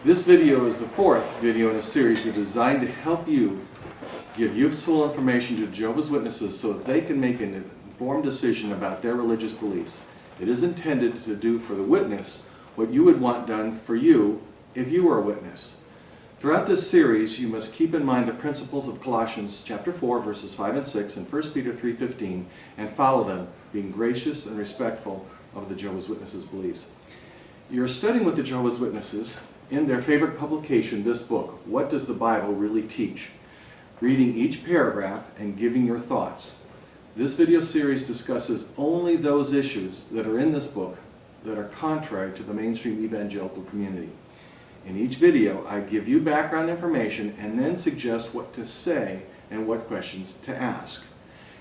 This video is the fourth video in a series that is designed to help you give useful information to Jehovah's Witnesses so that they can make an informed decision about their religious beliefs. It is intended to do for the witness what you would want done for you if you were a witness. Throughout this series, you must keep in mind the principles of Colossians chapter 4, verses 5 and 6, and 1 Peter 3:15, and follow them, being gracious and respectful of the Jehovah's Witnesses' beliefs. You're studying with the Jehovah's Witnesses in their favorite publication, this book, What Does the Bible Really Teach? Reading each paragraph and giving your thoughts. This video series discusses only those issues that are in this book that are contrary to the mainstream evangelical community. In each video, I give you background information and then suggest what to say and what questions to ask.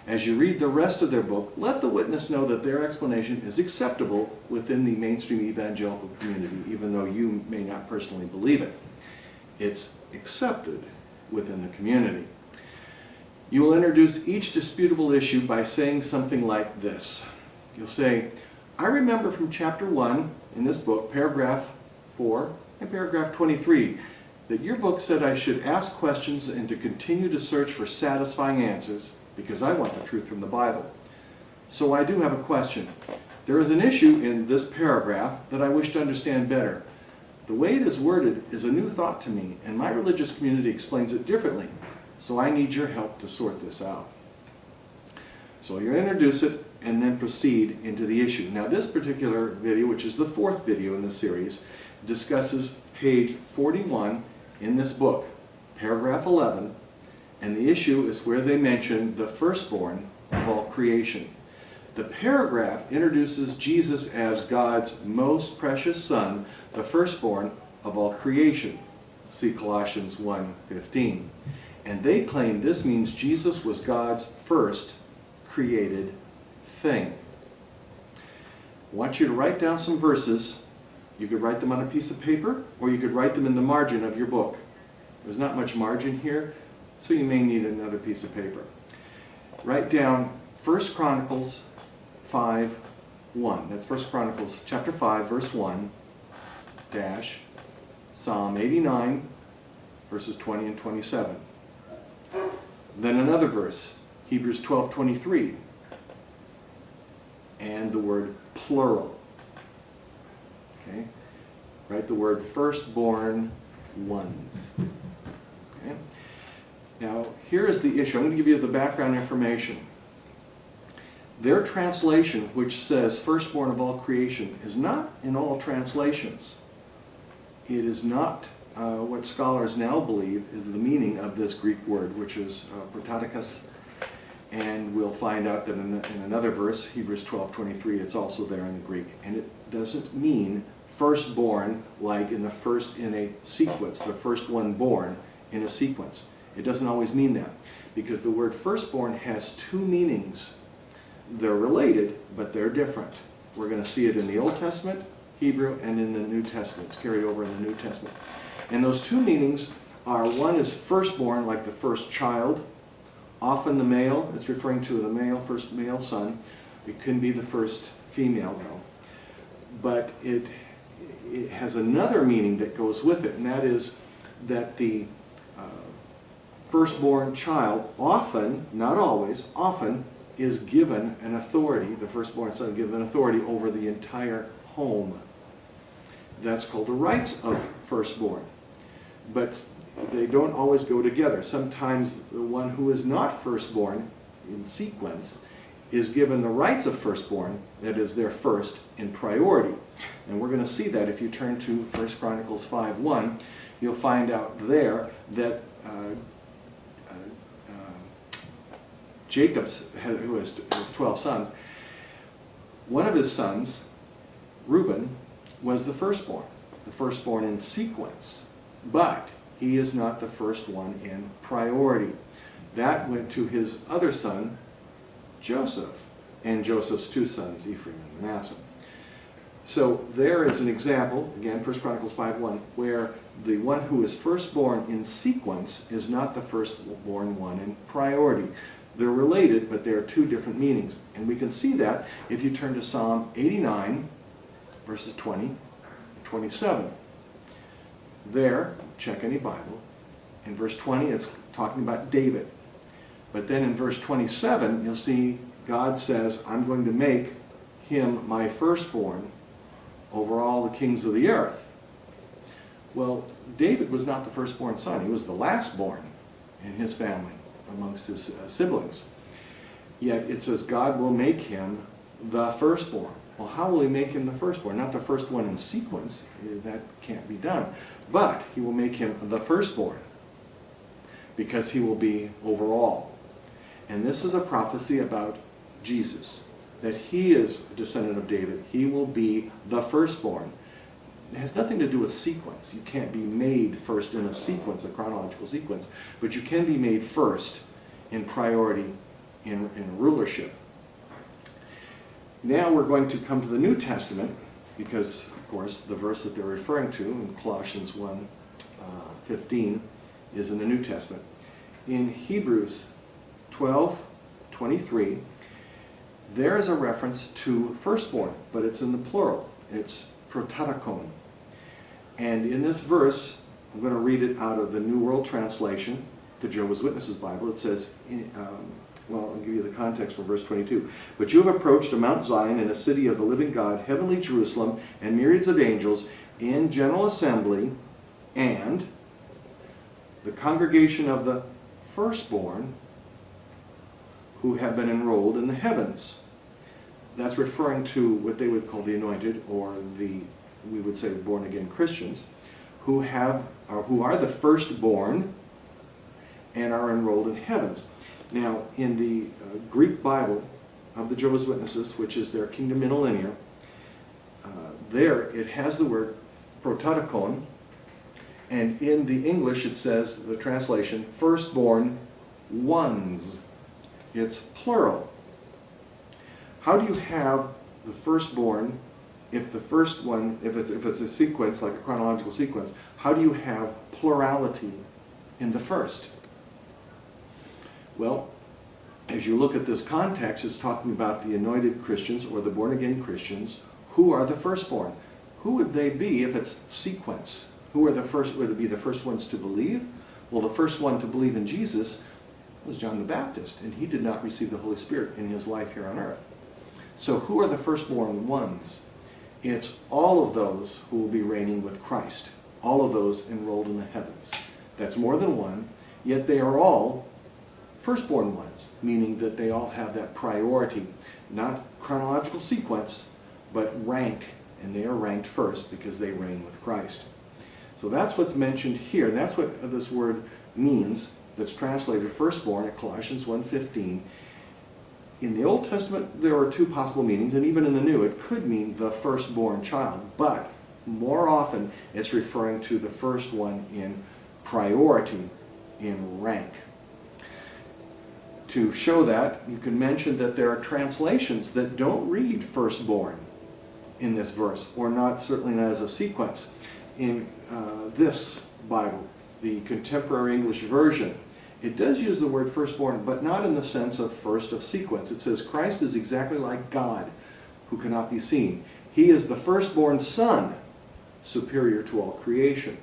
As you read the rest of their book, let the witness know that their explanation is acceptable within the mainstream evangelical community, even though you may not personally believe it. It's accepted within the community. You will introduce each disputable issue by saying something like this. You'll say, I remember from chapter 1 in this book, paragraph 4 and paragraph 23, that your book said I should ask questions and to continue to search for satisfying answers because I want the truth from the Bible. So I do have a question. There is an issue in this paragraph that I wish to understand better. The way it is worded is a new thought to me, and my religious community explains it differently. So I need your help to sort this out. So you introduce it and then proceed into the issue. Now this particular video, which is the fourth video in the series, discusses page 41 in this book, paragraph 11, and the issue is where they mention the firstborn of all creation. The paragraph introduces Jesus as God's most precious Son, the firstborn of all creation. See Colossians 1:15. And they claim this means Jesus was God's first created thing. I want you to write down some verses. You could write them on a piece of paper, or you could write them in the margin of your book. There's not much margin here, so you may need another piece of paper. Write down 1 Chronicles 5:1. That's 1 Chronicles chapter 5, verse 1, dash, Psalm 89, verses 20 and 27. Then another verse, Hebrews 12:23, and the word plural. Okay? Write the word firstborn ones. Okay? Now, here is the issue. I'm going to give you the background information. Their translation, which says firstborn of all creation, is not in all translations. It is not what scholars now believe is the meaning of this Greek word, which is prototikos, and we'll find out that in another verse, Hebrews 12:23, it's also there in the Greek, and it doesn't mean firstborn like in a sequence, the first one born in a sequence. It doesn't always mean that, because the word firstborn has two meanings. They're related, but they're different. We're going to see it in the Old Testament, Hebrew, and in the New Testament. It's carried over in the New Testament. And those two meanings are, one is firstborn, like the first child, often the male. It's referring to the male, first male son. It can be the first female, though. But it has another meaning that goes with it, and that is that the firstborn child often, not always, often is given an authority, the firstborn son is given authority over the entire home. That's called the rights of firstborn. But they don't always go together. Sometimes the one who is not firstborn in sequence is given the rights of firstborn, that is, they're first in priority. And we're going to see that if you turn to 1 Chronicles 5:1, you'll find out there that Jacob, who has 12 sons, one of his sons, Reuben, was the firstborn in sequence, but he is not the first one in priority. That went to his other son, Joseph, and Joseph's two sons, Ephraim and Manasseh. So there is an example, again, 1 Chronicles 5:1, where the one who is firstborn in sequence is not the firstborn one in priority. They're related, but there are two different meanings. And we can see that if you turn to Psalm 89, verses 20 and 27. there, check any Bible, in verse 20 it's talking about David. But then in verse 27 you'll see God says, I'm going to make him my firstborn over all the kings of the earth. Well, David was not the firstborn son. He was the lastborn in his family amongst his siblings. Yet it says God will make him the firstborn. Well, how will he make him the firstborn? Not the first one in sequence. That can't be done. But he will make him the firstborn because he will be over all. And this is a prophecy about Jesus, that he is a descendant of David. He will be the firstborn. It has nothing to do with sequence. You can't be made first in a sequence, a chronological sequence, but you can be made first in priority in rulership. Now we're going to come to the New Testament, because, of course, the verse that they're referring to in Colossians 1:15 is in the New Testament. In Hebrews 12:23, there is a reference to firstborn, but it's in the plural. It's prototokon. And in this verse, I'm going to read it out of the New World Translation, the Jehovah's Witnesses Bible. It says, well, I'll give you the context from verse 22. But you have approached to Mount Zion and a city of the living God, heavenly Jerusalem, and myriads of angels in general assembly, and the congregation of the firstborn who have been enrolled in the heavens. That's referring to what they would call the anointed, or we would say born-again Christians, who are the firstborn and are enrolled in heavens. Now, in the Greek Bible of the Jehovah's Witnesses, which is their kingdom interlinear, there it has the word prototokon, and in the English it says, the translation, firstborn ones. It's plural. How do you have the firstborn if the first one, if it's a sequence, like a chronological sequence, how do you have plurality in the first? Well, as you look at this context, it's talking about the anointed Christians or the born-again Christians who are the firstborn. Who would they be if it's sequence? Who are the first? Would it be the first ones to believe? Well, the first one to believe in Jesus was John the Baptist, and he did not receive the Holy Spirit in his life here on earth. So who are the firstborn ones? It's all of those who will be reigning with Christ, all of those enrolled in the heavens. That's more than one, yet they are all firstborn ones, meaning that they all have that priority, not chronological sequence, but rank, and they are ranked first because they reign with Christ. So that's what's mentioned here, and that's what this word means that's translated firstborn at Colossians 1:15. In the Old Testament, there are two possible meanings, and even in the New, it could mean the firstborn child, but more often it's referring to the first one in priority, in rank. To show that, you can mention that there are translations that don't read firstborn in this verse, or not, certainly not as a sequence. In this Bible, the Contemporary English Version, it does use the word firstborn, but not in the sense of first of sequence. It says Christ is exactly like God, who cannot be seen. He is the firstborn son, superior to all creation.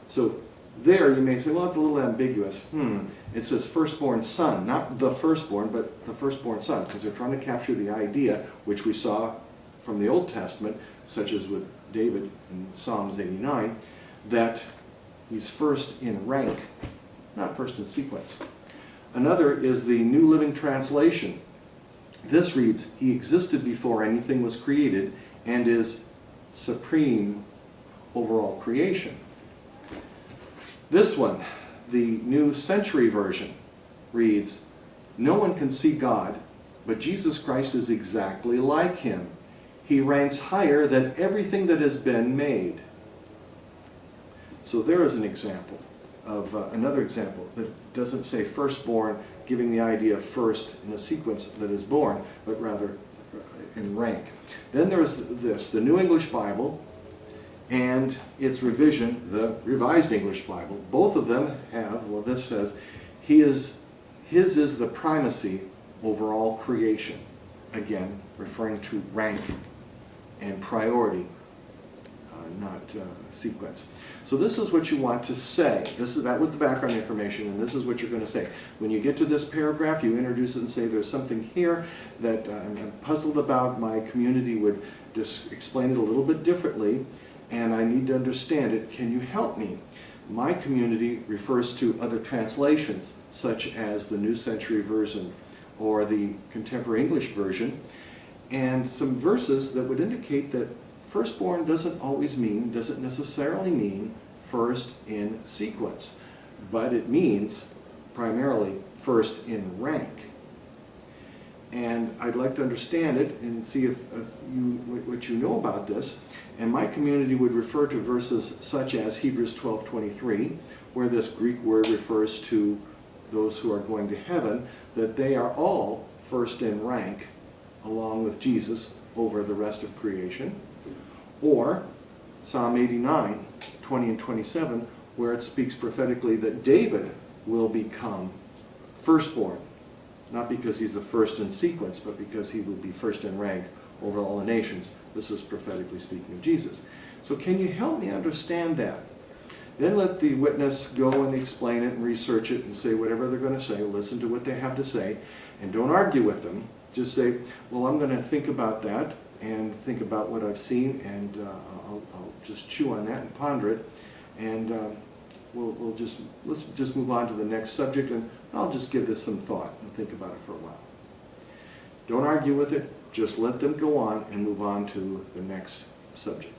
So there you may say, well, it's a little ambiguous. It says firstborn son, not the firstborn, but the firstborn son, because they're trying to capture the idea, which we saw from the Old Testament, such as with David in Psalms 89, that he's first in rank, not first in sequence. Another is the New Living Translation. This reads, he existed before anything was created and is supreme over all creation. This one, the New Century Version, reads, no one can see God, but Jesus Christ is exactly like him. He ranks higher than everything that has been made. So there is an example of another example that doesn't say firstborn, giving the idea of first in a sequence that is born, but rather in rank. Then there's this, the New English Bible and its revision, the Revised English Bible. Both of them have, well, this says, his is the primacy over all creation. Again, referring to rank and priority not sequence. So this is what you want to say. That was the background information, and this is what you're going to say. When you get to this paragraph, you introduce it and say, there's something here that I'm puzzled about. My community would just explain it a little bit differently, and I need to understand it. Can you help me? My community refers to other translations, such as the New Century Version or the Contemporary English Version, and some verses that would indicate that firstborn doesn't necessarily mean first in sequence, but it means primarily first in rank. And I'd like to understand it and see what you know about this. And my community would refer to verses such as Hebrews 12:23, where this Greek word refers to those who are going to heaven, that they are all first in rank along with Jesus over the rest of creation. Or Psalm 89:20 and 27, where it speaks prophetically that David will become firstborn, not because he's the first in sequence, but because he will be first in rank over all the nations. This is prophetically speaking of Jesus. So can you help me understand that? Then let the witness go and explain it and research it and say whatever they're going to say. Listen to what they have to say, and don't argue with them. Just say, well, I'm going to think about that and think about what I've seen, and I'll just chew on that and ponder it, and let's just move on to the next subject, and I'll just give this some thought and think about it for a while. Don't argue with it, just let them go on and move on to the next subject.